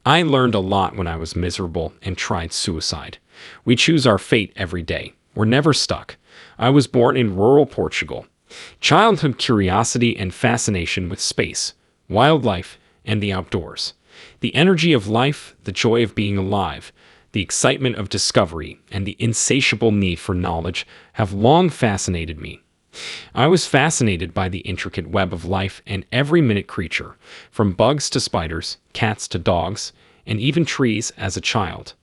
I learned a lot when I was miserable and tried suicide. We choose our fate every day. We're never stuck. I was born in rural Portugal. Childhood curiosity and fascination with space, wildlife, and the outdoors. The energy of life, the joy of being alive, the excitement of discovery, and the insatiable need for knowledge have long fascinated me. I was fascinated by the intricate web of life and every minute creature, from bugs to spiders, cats to dogs, and even trees as a child.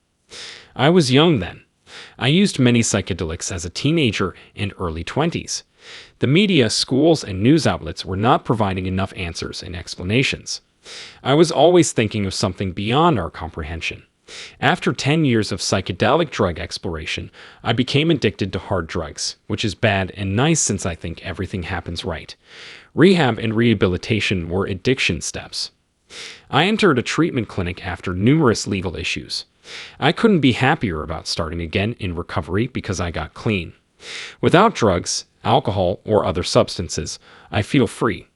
I was young then. I used many psychedelics as a teenager and early 20s. The media, schools, and news outlets were not providing enough answers and explanations. I was always thinking of something beyond our comprehension. After 10 years of psychedelic drug exploration, I became addicted to hard drugs, which is bad and nice since I think everything happens right. Rehab and rehabilitation were addiction steps. I entered a treatment clinic after numerous legal issues. I couldn't be happier about starting again in recovery because I got clean. Without drugs, alcohol, or other substances, I feel free.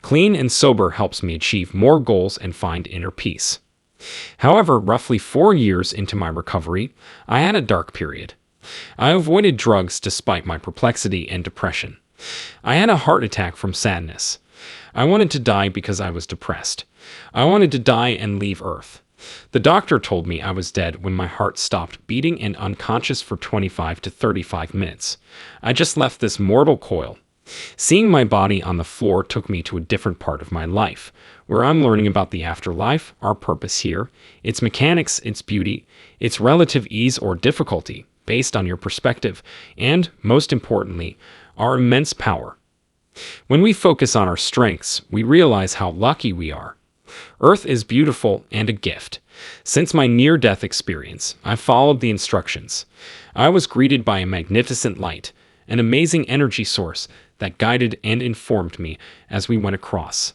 Clean and sober helps me achieve more goals and find inner peace. However, roughly 4 years into my recovery, I had a dark period. I avoided drugs despite my perplexity and depression. I had a heart attack from sadness. I wanted to die because I was depressed. I wanted to die and leave Earth. The doctor told me I was dead when my heart stopped beating and unconscious for 25 to 35 minutes. I just left this mortal coil. Seeing my body on the floor took me to a different part of my life, where I'm learning about the afterlife, our purpose here, its mechanics, its beauty, its relative ease or difficulty, based on your perspective, and, most importantly, our immense power. When we focus on our strengths, we realize how lucky we are. Earth is beautiful and a gift. Since my near-death experience, I followed the instructions. I was greeted by a magnificent light, an amazing energy source that guided and informed me as we went across.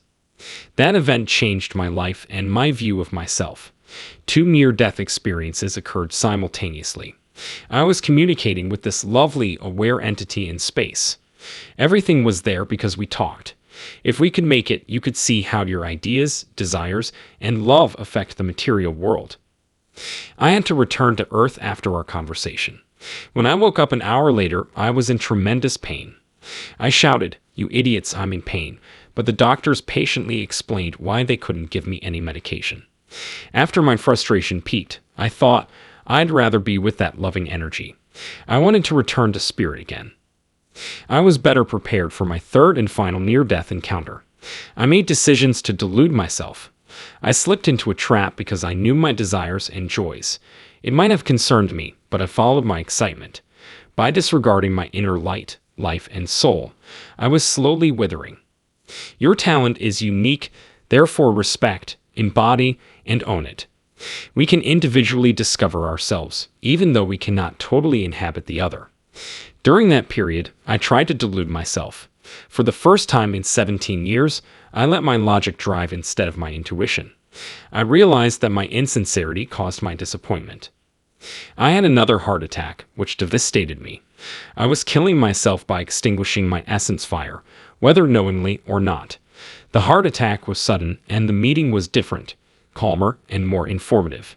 That event changed my life and my view of myself. 2 near-death experiences occurred simultaneously. I was communicating with this lovely, aware entity in space. Everything was there because we talked. If we could make it, you could see how your ideas, desires, and love affect the material world. I had to return to Earth after our conversation. When I woke up an hour later, I was in tremendous pain. I shouted, "You idiots, I'm in pain," but the doctors patiently explained why they couldn't give me any medication. After my frustration peaked, I thought I'd rather be with that loving energy. I wanted to return to spirit again. I was better prepared for my third and final near-death encounter. I made decisions to delude myself. I slipped into a trap because I knew my desires and joys. It might have concerned me, but I followed my excitement. By disregarding my inner light, life, and soul, I was slowly withering. Your talent is unique, therefore respect, embody, and own it. We can individually discover ourselves, even though we cannot totally inhabit the other. During that period, I tried to delude myself. For the first time in 17 years, I let my logic drive instead of my intuition. I realized that my insincerity caused my disappointment. I had another heart attack, which devastated me. I was killing myself by extinguishing my essence fire, whether knowingly or not. The heart attack was sudden, and the meeting was different, calmer, and more informative.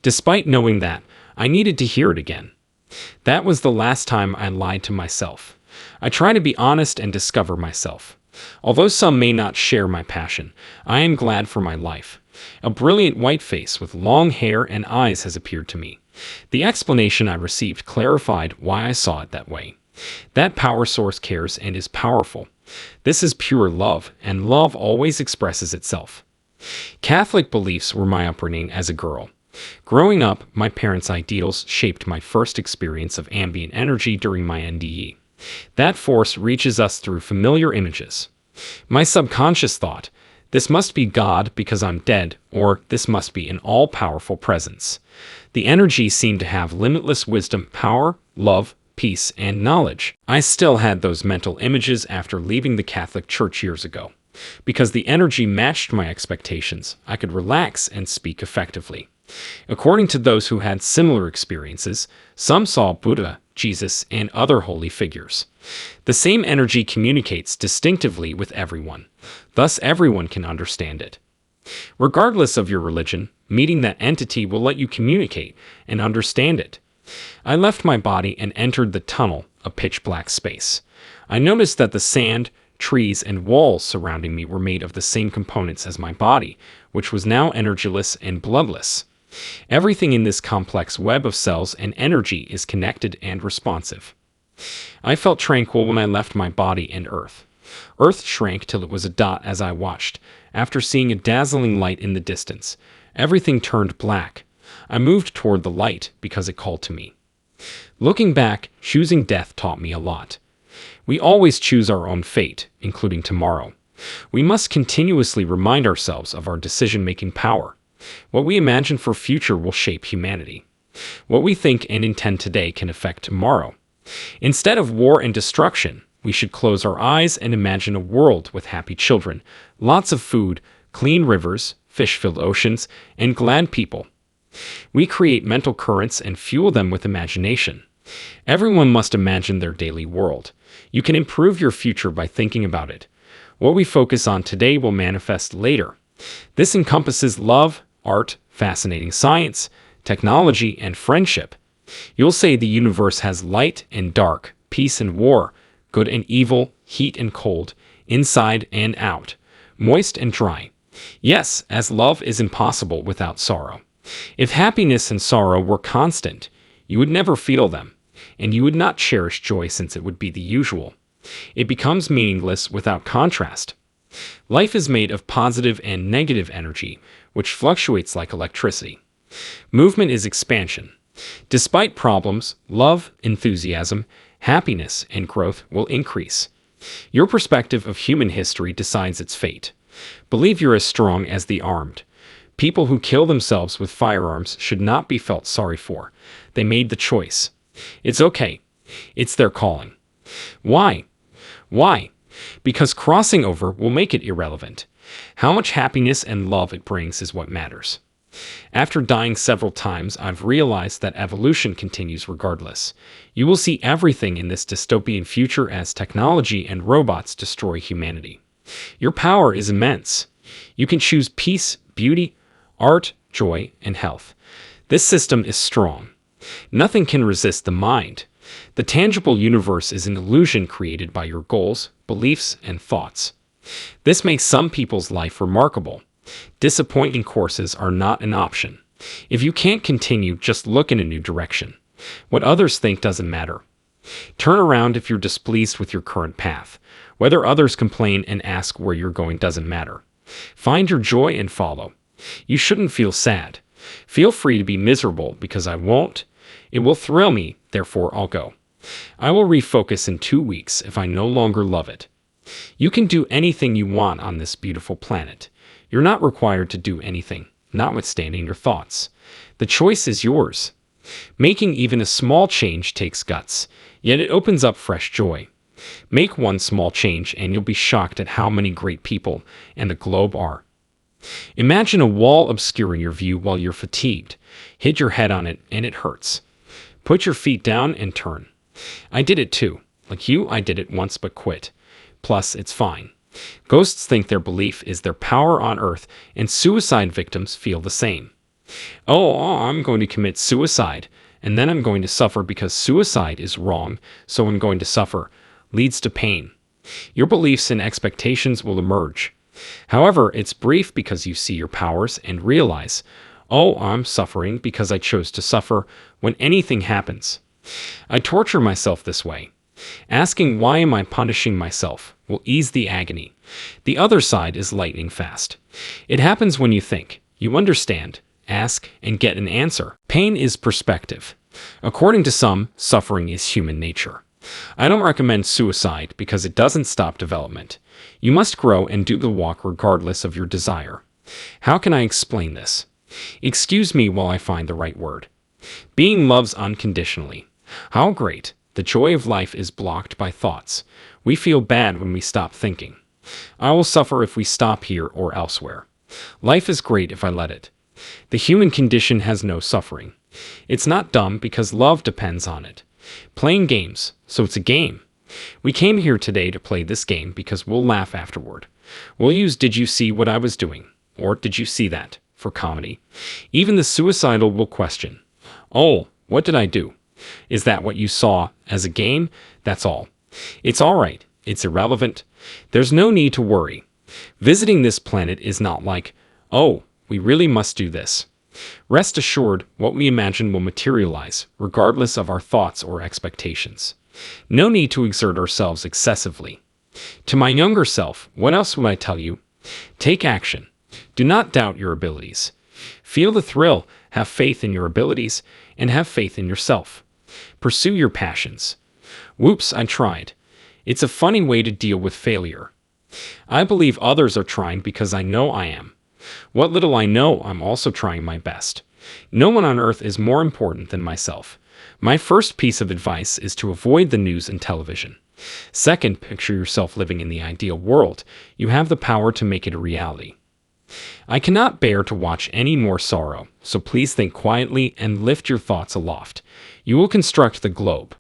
Despite knowing that, I needed to hear it again. That was the last time I lied to myself. I try to be honest and discover myself. Although some may not share my passion, I am glad for my life. A brilliant white face with long hair and eyes has appeared to me. The explanation I received clarified why I saw it that way. That power source cares and is powerful. This is pure love, and love always expresses itself. Catholic beliefs were my upbringing as a girl. Growing up, my parents' ideals shaped my first experience of ambient energy during my NDE. That force reaches us through familiar images. My subconscious thought, this must be God because I'm dead, or this must be an all-powerful presence. The energy seemed to have limitless wisdom, power, love, peace, and knowledge. I still had those mental images after leaving the Catholic Church years ago. Because the energy matched my expectations, I could relax and speak effectively. According to those who had similar experiences, some saw Buddha, Jesus, and other holy figures. The same energy communicates distinctively with everyone. Thus, everyone can understand it. Regardless of your religion, meeting that entity will let you communicate and understand it. I left my body and entered the tunnel, a pitch-black space. I noticed that the sand, trees, and walls surrounding me were made of the same components as my body, which was now energyless and bloodless. Everything in this complex web of cells and energy is connected and responsive. I felt tranquil when I left my body and Earth. Earth shrank till it was a dot as I watched. After seeing a dazzling light in the distance, everything turned black. I moved toward the light because it called to me. Looking back, choosing death taught me a lot. We always choose our own fate, including tomorrow. We must continuously remind ourselves of our decision-making power. What we imagine for future will shape humanity. What we think and intend today can affect tomorrow. Instead of war and destruction, we should close our eyes and imagine a world with happy children, lots of food, clean rivers, fish-filled oceans, and glad people. We create mental currents and fuel them with imagination. Everyone must imagine their daily world. You can improve your future by thinking about it. What we focus on today will manifest later. This encompasses love, art, fascinating science, technology, and friendship. You'll say the universe has light and dark, peace and war, good and evil, heat and cold, inside and out, moist and dry. Yes, as love is impossible without sorrow. If happiness and sorrow were constant, you would never feel them, and you would not cherish joy since it would be the usual. It becomes meaningless without contrast. Life is made of positive and negative energy, which fluctuates like electricity. Movement is expansion. Despite problems, love, enthusiasm, happiness, and growth will increase. Your perspective of human history decides its fate. Believe you're as strong as the armed. People who kill themselves with firearms should not be felt sorry for. They made the choice. It's okay. It's their calling. Why? Why? Because crossing over will make it irrelevant. How much happiness and love it brings is what matters. After dying several times, I've realized that evolution continues regardless. You will see everything in this dystopian future as technology and robots destroy humanity. Your power is immense. You can choose peace, beauty, art, joy, and health. This system is strong. Nothing can resist the mind. The tangible universe is an illusion created by your goals, beliefs, and thoughts. This makes some people's life remarkable. Disappointing courses are not an option. If you can't continue, just look in a new direction. What others think doesn't matter. Turn around if you're displeased with your current path. Whether others complain and ask where you're going doesn't matter. Find your joy and follow. You shouldn't feel sad. Feel free to be miserable because I won't. It will thrill me, therefore I'll go. I will refocus in 2 weeks if I no longer love it. You can do anything you want on this beautiful planet. You're not required to do anything, notwithstanding your thoughts. The choice is yours. Making even a small change takes guts, yet it opens up fresh joy. Make one small change and you'll be shocked at how many great people and the globe are. Imagine a wall obscuring your view while you're fatigued. Hit your head on it and it hurts. Put your feet down and turn. I did it too. Like you, I did it once but quit. Plus, it's fine. Ghosts think their belief is their power on Earth, and suicide victims feel the same. I'm going to commit suicide, and then I'm going to suffer because suicide is wrong, so I'm going to suffer. Leads to pain. Your beliefs and expectations will emerge. However, it's brief because you see your powers and realize, I'm suffering because I chose to suffer when anything happens. I torture myself this way. Asking why am I punishing myself will ease the agony. The other side is lightning fast. It happens when you think, you understand, ask, and get an answer. Pain is perspective. According to some, suffering is human nature. I don't recommend suicide because it doesn't stop development. You must grow and do the walk regardless of your desire. How can I explain this? Excuse me while I find the right word. Being loves unconditionally. How great! The joy of life is blocked by thoughts. We feel bad when we stop thinking. I will suffer if we stop here or elsewhere. Life is great if I let it. The human condition has no suffering. It's not dumb because love depends on it. Playing games, so it's a game. We came here today to play this game because we'll laugh afterward. We'll use "Did you see what I was doing?" or did you see that, for comedy. Even the suicidal will question, oh, what did I do? Is that what you saw as a game? That's all. It's all right. It's irrelevant. There's no need to worry. Visiting this planet is not like, oh, we really must do this. Rest assured, what we imagine will materialize, regardless of our thoughts or expectations. No need to exert ourselves excessively. To my younger self, what else would I tell you? Take action. Do not doubt your abilities. Feel the thrill, have faith in your abilities, and have faith in yourself. Pursue your passions. Whoops, I tried. It's a funny way to deal with failure. I believe others are trying because I know I am. What little I know, I'm also trying my best. No one on earth is more important than myself. My first piece of advice is to avoid the news and television. Second, picture yourself living in the ideal world. You have the power to make it a reality. I cannot bear to watch any more sorrow, so please think quietly and lift your thoughts aloft. You will construct the globe.